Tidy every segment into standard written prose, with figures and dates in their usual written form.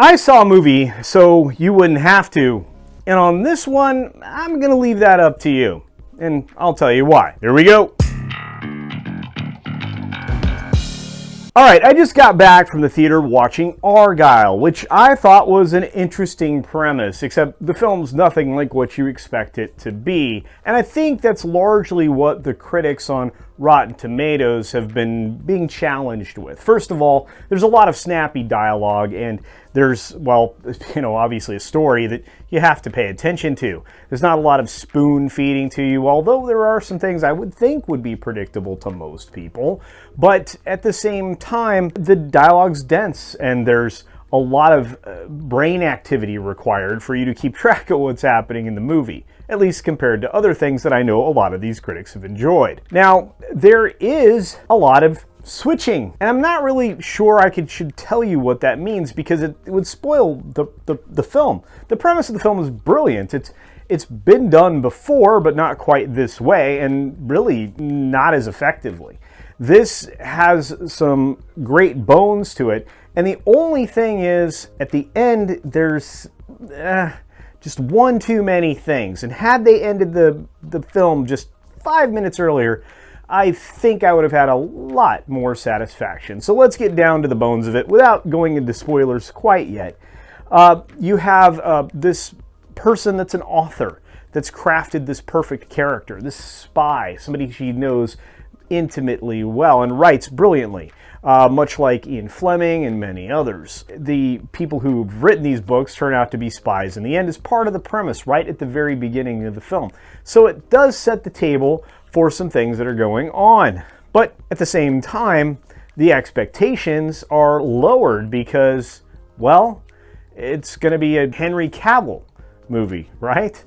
I saw a movie so you wouldn't have to, and on this one, I'm gonna leave that up to you, and I'll tell you why. Here we go. Alright, I just got back from the theater watching Argylle, which I thought was an interesting premise, except the film's nothing like what you expect it to be. And I think that's largely what the critics on Rotten Tomatoes have been being challenged with. First of all, there's a lot of snappy dialogue, and there's, well, obviously a story that you have to pay attention to. There's not a lot of spoon feeding to you, although there are some things I would think would be predictable to most people. But at the same time, the dialogue's dense, and there's a lot of brain activity required for you to keep track of what's happening in the movie, at least compared to other things that I know a lot of these critics have enjoyed. Now, there is a lot of switching, and I'm not really sure I should tell you what that means because it would spoil the film. The premise of the film is brilliant. It's been done before, but not quite this way, and really not as effectively. This has some great bones to it, and the only thing is, at the end, there's just one too many things. And had they ended the film just 5 minutes earlier, I think I would have had a lot more satisfaction. So let's get down to the bones of it without going into spoilers quite yet. You have this person that's an author that's crafted this perfect character, this spy, somebody she knows intimately well and writes brilliantly, much like Ian Fleming and many others. The people who've written these books turn out to be spies in the end as part of the premise right at the very beginning of the film. So it does set the table for some things that are going on. But at the same time, the expectations are lowered because, well, it's going to be a Henry Cavill movie, right?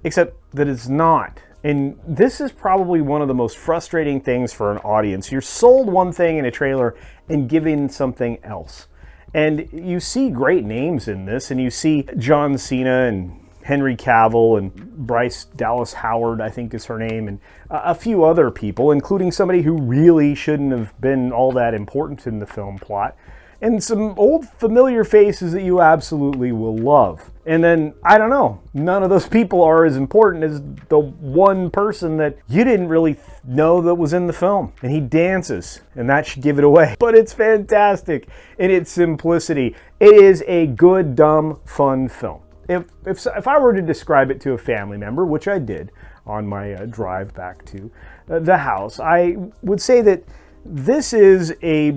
Except that it's not. And this is probably one of the most frustrating things for an audience. You're sold one thing in a trailer and given something else. And you see great names in this, and you see John Cena and Henry Cavill and Bryce Dallas Howard, I think is her name, and a few other people, including somebody who really shouldn't have been all that important in the film plot, and some old familiar faces that you absolutely will love. And then, I don't know, none of those people are as important as the one person that you didn't really know that was in the film. And he dances, and that should give it away. But it's fantastic in its simplicity. It is a good, dumb, fun film. If I were to describe it to a family member, which I did on my drive back to the house, I would say that this is a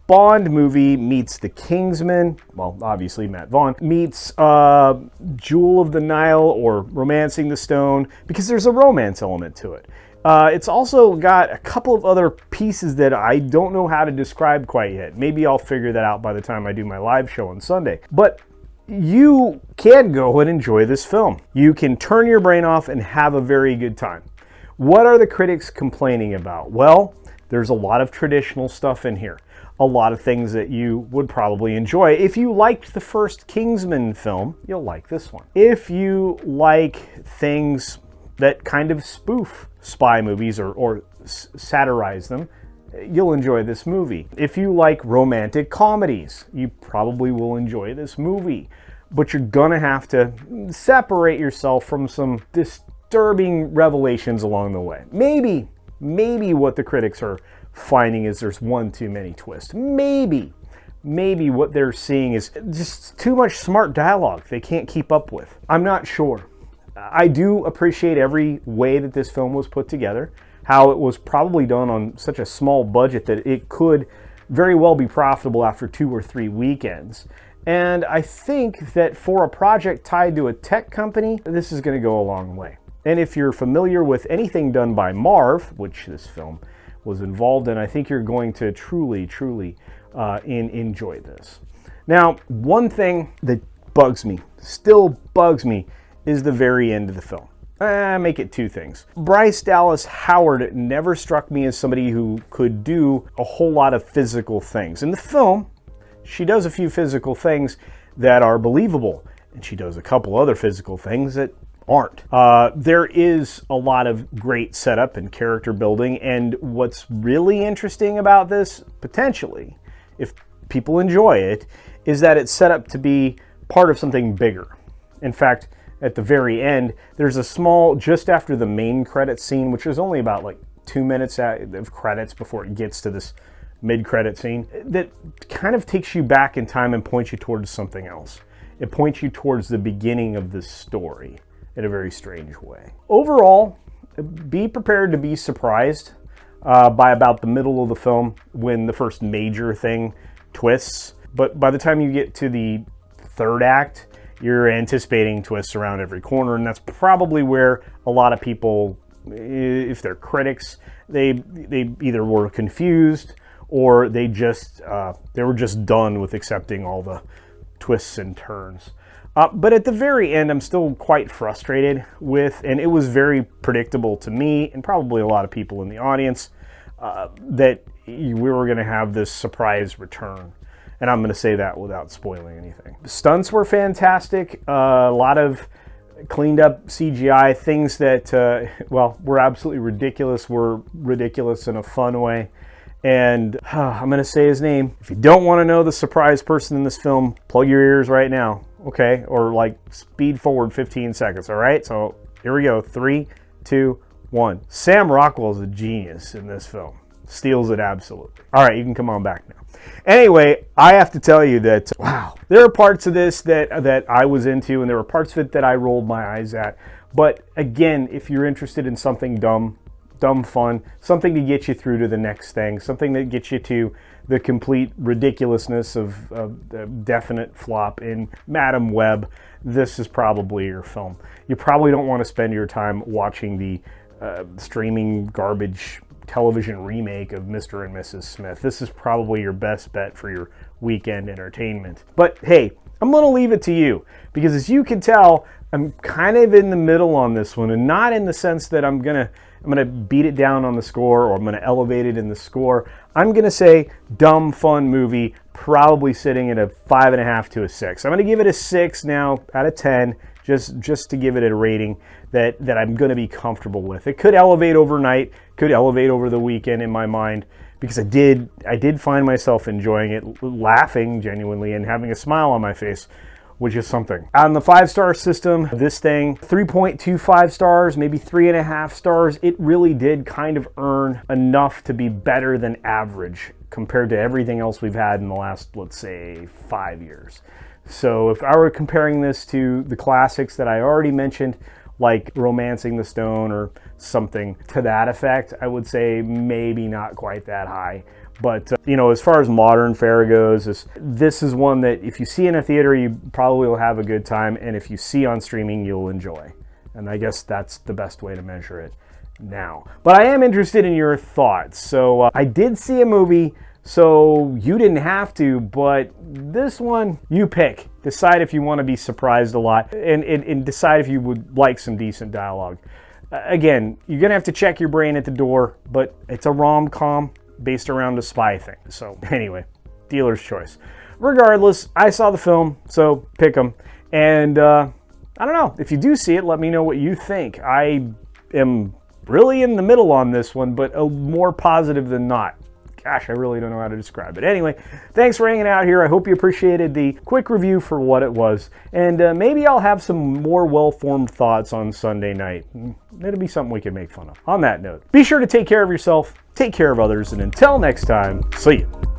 Bond movie meets The Kingsman, well, obviously Matt Vaughn, meets Jewel of the Nile or Romancing the Stone, because there's a romance element to it. It's also got a couple of other pieces that I don't know how to describe quite yet. Maybe I'll figure that out by the time I do my live show on Sunday. But you can go and enjoy this film. You can turn your brain off and have a very good time. What are the critics complaining about? Well, there's a lot of traditional stuff in here. A lot of things that you would probably enjoy. If you liked the first Kingsman film, you'll like this one. If you like things that kind of spoof spy movies or satirize them, you'll enjoy this movie. If you like romantic comedies, you probably will enjoy this movie. But you're gonna have to separate yourself from some disturbing revelations along the way. Maybe what the critics are finding is there's one too many twists. Maybe what they're seeing is just too much smart dialogue they can't keep up with. I'm not sure. I do appreciate every way that this film was put together, how it was probably done on such a small budget that it could very well be profitable after 2 or 3 weekends. And I think that for a project tied to a tech company, this is going to go a long way. And if you're familiar with anything done by MARV, which this film was involved in, I think you're going to truly enjoy this. Now, one thing that still bugs me, is the very end of the film. Make it 2 things. Bryce Dallas Howard never struck me as somebody who could do a whole lot of physical things. In the film, she does a few physical things that are believable, and she does a couple other physical things that aren't. There is a lot of great setup and character building, and what's really interesting about this, potentially, if people enjoy it, is that it's set up to be part of something bigger. In fact, at the very end, there's a small, just after the main credits scene, which is only about like 2 minutes of credits before it gets to this mid-credit scene, that kind of takes you back in time and points you towards something else. It points you towards the beginning of this story in a very strange way. Overall, be prepared to be surprised by about the middle of the film when the first major thing twists. But by the time you get to the third act, you're anticipating twists around every corner, and that's probably where a lot of people, if they're critics, they either were confused or they were just done with accepting all the twists and turns. But at the very end, I'm still quite frustrated with, and it was very predictable to me and probably a lot of people in the audience, that we were going to have this surprise return. And I'm going to say that without spoiling anything. The stunts were fantastic. A lot of cleaned up CGI, things that, were absolutely ridiculous, were ridiculous in a fun way. And I'm going to say his name. If you don't want to know the surprise person in this film, plug your ears right now, okay? Or like speed forward 15 seconds, all right? So here we go. 3, 2, 1. Sam Rockwell's a genius in this film. Steals it absolutely. All right, you can come on back now. Anyway, I have to tell you that, wow, there are parts of this that I was into, and there were parts of it that I rolled my eyes at. But again, if you're interested in something dumb fun, something to get you through to the next thing, something that gets you to the complete ridiculousness of the definite flop in Madam Web, this is probably your film. You probably don't want to spend your time watching the streaming garbage television remake of Mr. and Mrs. Smith. This is probably your best bet for your weekend entertainment. But hey, I'm going to leave it to you, because as you can tell, I'm kind of in the middle on this one, and not in the sense that I'm gonna beat it down on the score or I'm gonna elevate it in the score. I'm gonna say dumb fun movie, probably sitting at a 5.5 to a 6. I'm gonna give it a 6 now out of 10, just to give it a rating that I'm gonna be comfortable with. It could elevate overnight, could elevate over the weekend in my mind, because I did find myself enjoying it, laughing genuinely and having a smile on my face, which is something. On the 5-star system, this thing, 3.25 stars, maybe 3.5 stars. It really did kind of earn enough to be better than average compared to everything else we've had in the last, let's say, 5 years. So if I were comparing this to the classics that I already mentioned, like Romancing the Stone or something to that effect, I would say maybe not quite that high. But, as far as modern fare goes, this is one that if you see in a theater, you probably will have a good time. And if you see on streaming, you'll enjoy. And I guess that's the best way to measure it now. But I am interested in your thoughts. So I did see a movie, so you didn't have to. But this one, you pick. Decide if you want to be surprised a lot. And decide if you would like some decent dialogue. Again, you're going to have to check your brain at the door. But it's a rom-com based around a spy thing. So anyway, dealer's choice. Regardless, I saw the film, so pick them. And I don't know, if you do see it, let me know what you think. I am really in the middle on this one, but more positive than not. Gosh, I really don't know how to describe it. Anyway, thanks for hanging out here. I hope you appreciated the quick review for what it was. And maybe I'll have some more well-formed thoughts on Sunday night. It'll be something we can make fun of. On that note, be sure to take care of yourself, take care of others, and until next time, see you.